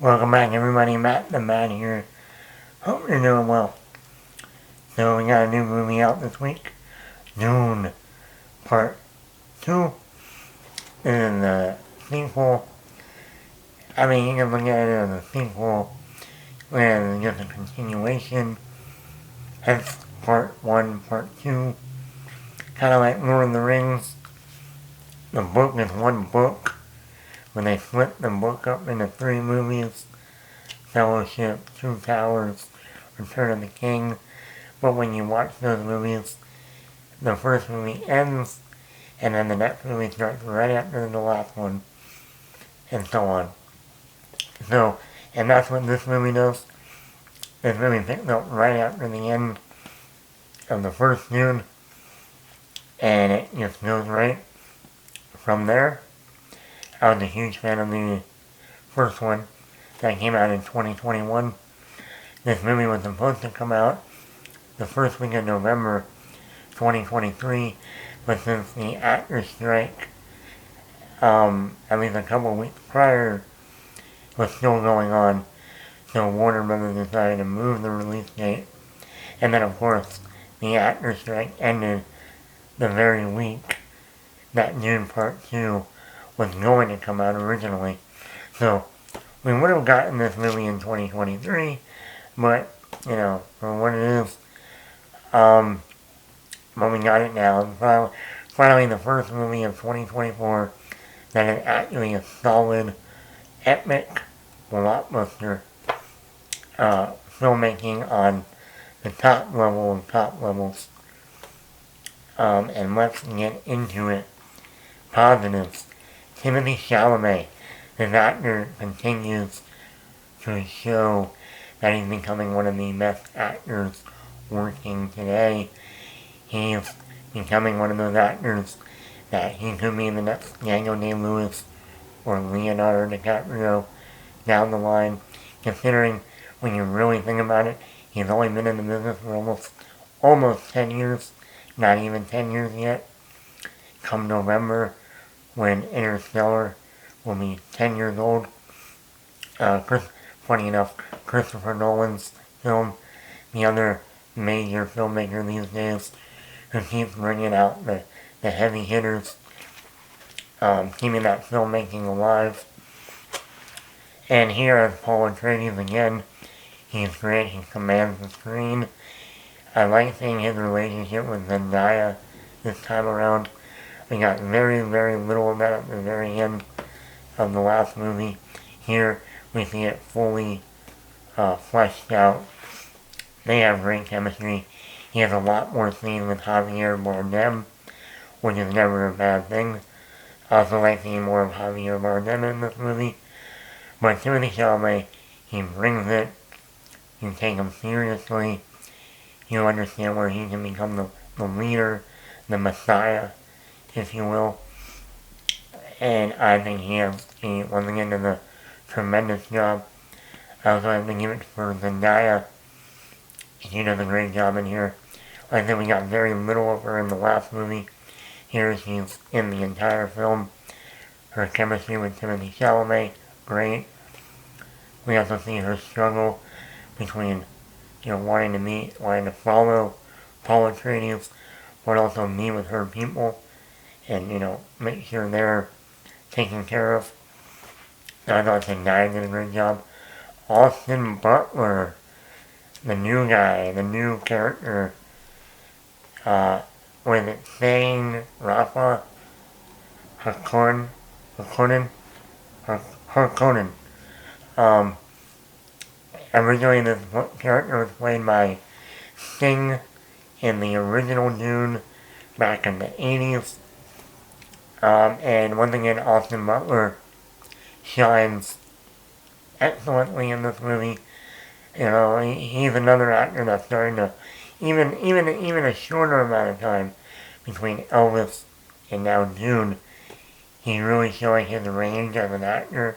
Welcome back, everybody. Matt the Man here. Hope you're doing well. So, we got a new movie out this week, Dune Part 2. And the sequel. I mean, you can look at it as a sequel, and just a continuation. Hence, Part 1, Part 2. Kind of like Lord of the Rings. The book is one book, when they split the book up into 3 movies. Fellowship, Two Towers, Return of the King. But when you watch those movies, the first movie ends, and then the next movie starts right after the last one, and so on. So, and that's what this movie does. This movie picks up right after the end of the first Dune, and it just goes right from there. I was a huge fan of the first one that came out in 2021. This movie was supposed to come out the first week of November 2023, but since the actors' strike, at least a couple weeks prior, was still going on, so Warner Brothers decided to move the release date. And then, of course, the actors' strike ended the very week that Dune Part 2 was going to come out originally. So, we would have gotten this movie in 2023, but, for what it is, but we got it now. Finally, the first movie of 2024 that is actually a solid, epic, blockbuster filmmaking on the top level of top levels. And let's get into it. Positives. Timothee Chalamet, his actor, continues to show that he's becoming one of the best actors working today. He's becoming one of those actors that he could be the next Daniel Day-Lewis or Leonardo DiCaprio down the line, considering when you really think about it, he's only been in the business for almost 10 years, not even 10 years yet. Come November, when Interstellar will be 10 years old. Funny enough, Christopher Nolan's film, the other major filmmaker these days, who keeps bringing out the heavy hitters, keeping that filmmaking alive. And here as Paul Atreides again, he's great, he commands the screen. I like seeing his relationship with Zendaya this time around. We got very, very little of that at the very end of the last movie. Here, we see it fully fleshed out. They have great chemistry. He has a lot more scenes with Javier Bardem, which is never a bad thing. I also like seeing more of Javier Bardem in this movie. But Timothée Chalamet, he brings it. You take him seriously. You understand where he can become the leader, the messiah, if you will. And I think he once again, does a tremendous job. I also have to give it for Zendaya. She does a great job in here. Like I said, we got very little of her in the last movie. Here she's in the entire film. Her chemistry with Timothée Chalamet, great. We also see her struggle between, wanting to follow Paul Atreides, but also be with her people, and, make sure they're taken care of. I thought Zendaya did a great job. Austin Butler, the new guy, the new character, was it Thane Rafa Harkonnen? Originally this character was played by Sting in the original Dune back in the 80s. And once again, Austin Butler shines excellently in this movie. He's another actor that's starting to, even a shorter amount of time between Elvis and now Dune, he's really showing his range as an actor.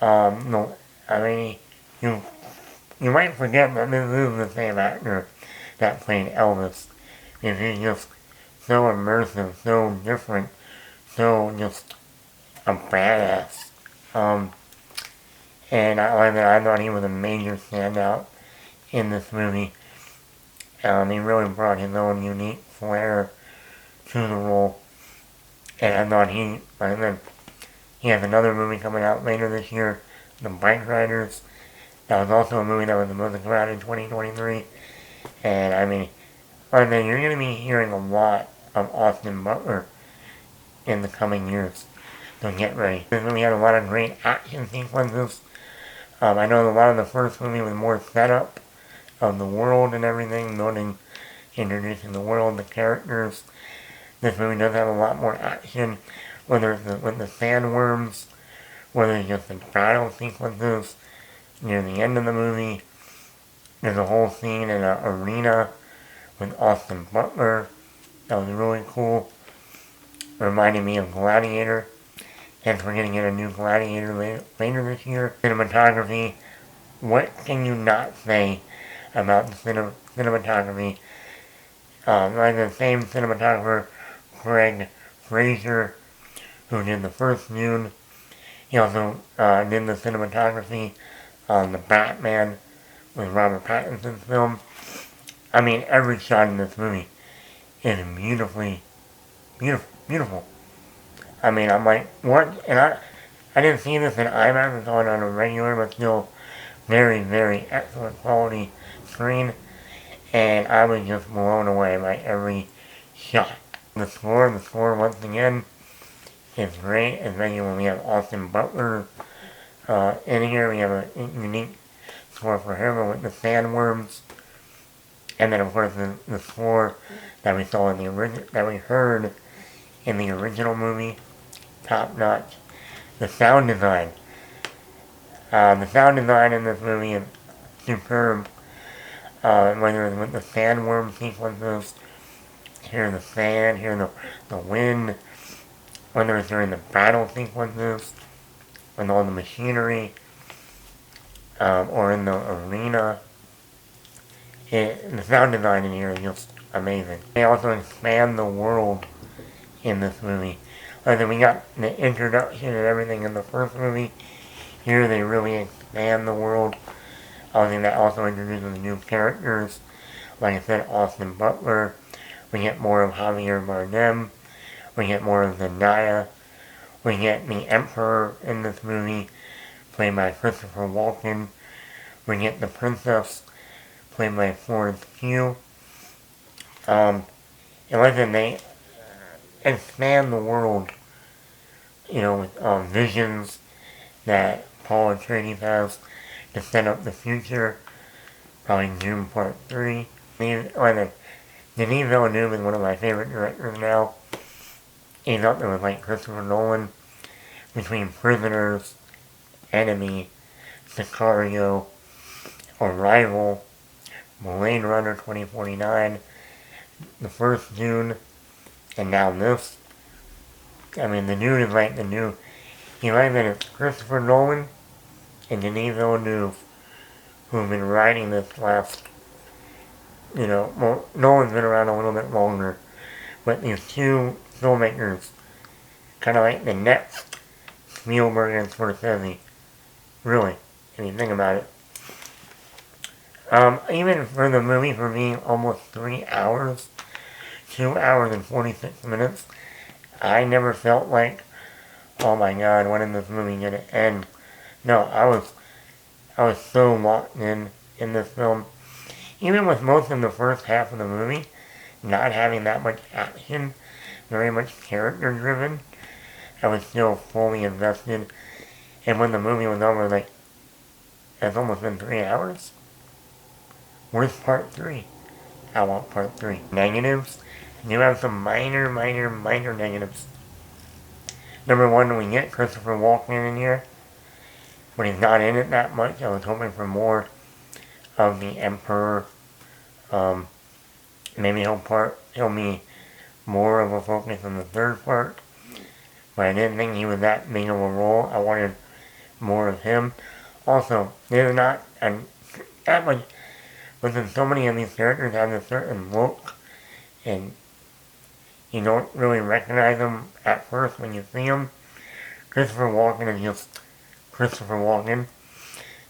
No, I mean, you might forget that this is the same actor that played Elvis, because he's just so immersive, so different, so just a badass. And I thought he was a major standout in this movie. He really brought his own unique flair to the role. And I thought he has another movie coming out later this year, The Bike Riders. That was also a movie that was supposed to come out in 2023. And you're going to be hearing a lot of Austin Butler in the coming years. So get ready. This movie had a lot of great action sequences. I know a lot of the first movie was more setup of the world and everything, introducing the world, the characters. This movie does have a lot more action, whether it's with the sandworms, whether it's just the battle sequences near the end of the movie. There's a whole scene in an arena with Austin Butler. That was really cool. Reminded me of Gladiator. And we're going to get a new Gladiator later this year. Cinematography. What can you not say about the cinematography? Like the same cinematographer, Greg Fraser, who did the first Dune. He also did the cinematography on The Batman with Robert Pattinson's film. Every shot in this movie is beautiful. I'm like, what? And I didn't see this in IMAX. I saw it on a regular, but still very, very excellent quality screen. And I was just blown away by every shot. The score once again is great. Especially when we have Austin Butler in here. We have a unique score for him with the sandworms. And then of course the score that we saw that we heard in the original movie. Top notch. The sound design. The sound design in this movie is superb. Whether it's with the sandworm sequences, hear the sand, hear the wind, whether it's during the battle sequences, with all the machinery, or in the arena. The sound design in here is just amazing. They also expand the world in this movie. We got the introduction and everything in the first movie. Here they really expand the world. I think that also introduces new characters. Like I said, Austin Butler. We get more of Javier Bardem. We get more of Zendaya. We get the Emperor in this movie, played by Christopher Walken. We get the Princess, played by Florence Pugh. And listen, they expand the world, with visions that Paul Atreides has to set up the future. Probably Dune Part 3. Denis Villeneuve is one of my favorite directors now. He's up there with like Christopher Nolan. Between Prisoners, Enemy, Sicario, Arrival, Blade Runner 2049, the first Dune, and now this. The Dune is like the new. You like that it's Christopher Nolan and Denis Villeneuve who've been writing this last, Nolan's been around a little bit longer, but these two filmmakers, kind of like the next Spielberg and Scorsese, really, if you think about it. Even for the movie, for being almost 3 hours, 2 hours and 46 minutes, I never felt like, oh my god, when is this movie going to end? No, I was so locked in this film. Even with most of the first half of the movie not having that much action, very much character driven, I was still fully invested. And when the movie was over, it's almost been 3 hours. Where's part 3? I want part 3. Negatives? You have some minor negatives. Number one, we get Christopher Walken in here, but he's not in it that much. I was hoping for more of the Emperor. Maybe he'll be more of a focus in the third part, but I didn't think he was that big of a role. I wanted more of him. Also, there's not that much. Listen, so many of these characters have a certain look, and you don't really recognize them at first when you see them. Christopher Walken is just Christopher Walken.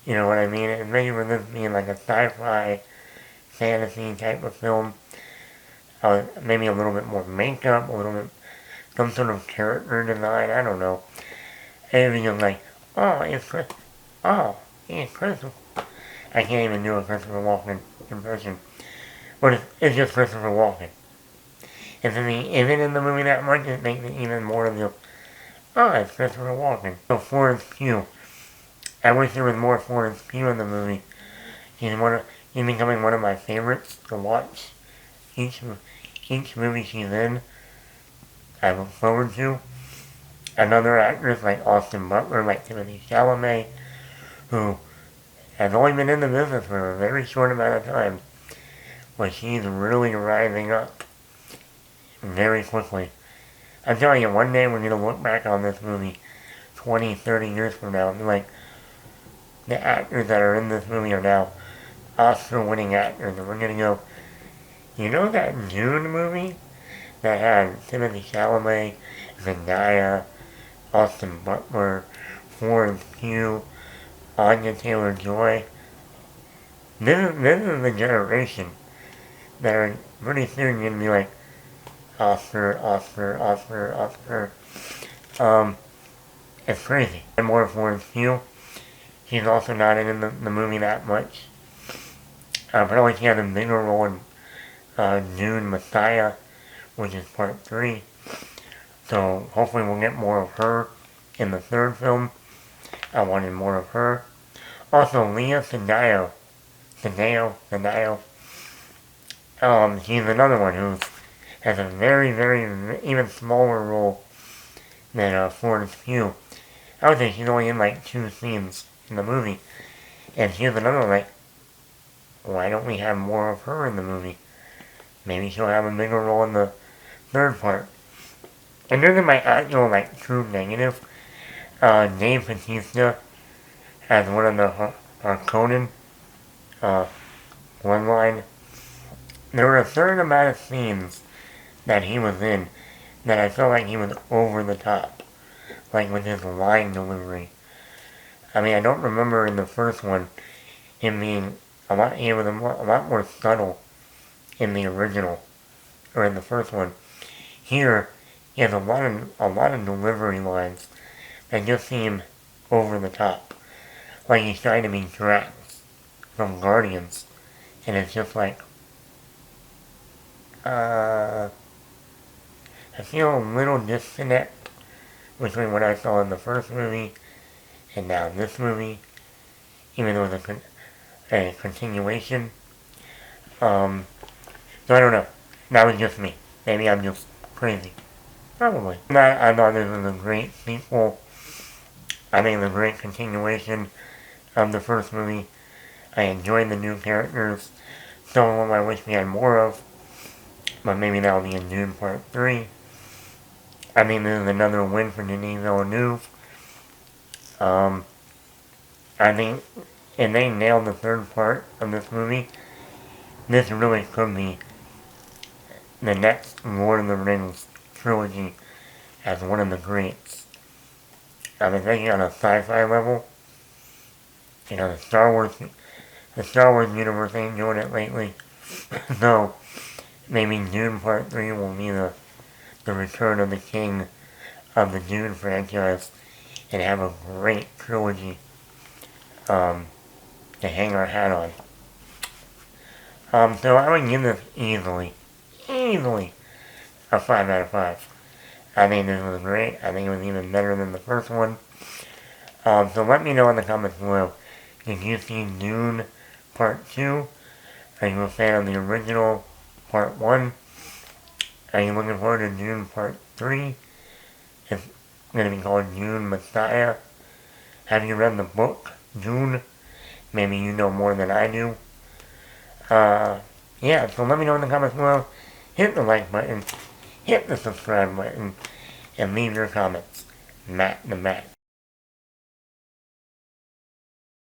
You know what I mean? And maybe with this being like a sci-fi fantasy type of film, maybe a little bit more makeup, a little bit, some sort of character design, I don't know. Anything of like, oh, it's Chris, oh, it's Christopher. I can't even do a Christopher Walken impression. But it's just Christopher Walken. If it isn't in the movie that much, it makes it even more of the, oh, it's Christopher Walken. So Florence Pugh. I wish there was more Florence Pugh in the movie. He's he's becoming one of my favorites to watch. Each movie she's in, I look forward to. Another actress like Austin Butler, like Timothee Chalamet, who has only been in the business for a very short amount of time, but she's really rising up very quickly. I'm telling you, one day we're going to look back on this movie 20, 30 years from now and be like, the actors that are in this movie are now Oscar-winning actors, and we're going to go, you know that Dune movie that had Timothee Chalamet, Zendaya, Austin Butler, Florence Pugh, Anya Taylor-Joy? This is the generation that are pretty soon going to be like, Oscar, Oscar, Oscar, Oscar. It's crazy. And more Florence Pugh. She's also not in the movie that much. Probably she had a bigger role in Dune Messiah, which is part 3. So hopefully we'll get more of her in the third film. I wanted more of her. Also, Leah Sadayo. She's another one who has a very, very, even smaller role than Florence Pugh. I would say she's only in like 2 scenes in the movie. And she's another one like, why don't we have more of her in the movie? Maybe she'll have a bigger role in the third part. And this is my actual like true negative. Dave Bautista as one of the Conan one line. There were a certain amount of scenes that he was in that I felt like he was over the top. Like with his line delivery. I mean, I don't remember in the first one him being he was a lot more subtle in the original, or in the first one. Here, he has a lot of delivery lines that just seem over the top. Like he's trying to be Drax from Guardians, and it's just like, I feel a little disconnect between what I saw in the first movie and now this movie, even though it's a continuation. So I don't know. That was just me. Maybe I'm just crazy. Probably. I thought this was a great sequel. I think it's a great continuation of the first movie. I enjoyed the new characters. Some of them I wish we had more of. But maybe that'll be in Dune Part 3. I think this is another win for Denis Villeneuve. I think if they nailed the third part of this movie, this really could be the next Lord of the Rings trilogy as one of the greats. I've been thinking on a sci-fi level. You know, the Star Wars universe ain't doing it lately. So, maybe Dune Part 3 will be the return of the king of the Dune franchise and have a great trilogy to hang our hat on. So I would give this easily a 5 out of 5. I think this was great. I think it was even better than the first one. So let me know in the comments below. Did you see Dune Part 2? Are you a fan of the original Part 1? Are you looking forward to Dune Part 3? It's going to be called Dune Messiah. Have you read the book, Dune? Maybe you know more than I do. Yeah, so let me know in the comments below. Hit the like button, hit the subscribe button, and leave your comments. Matt the Matt.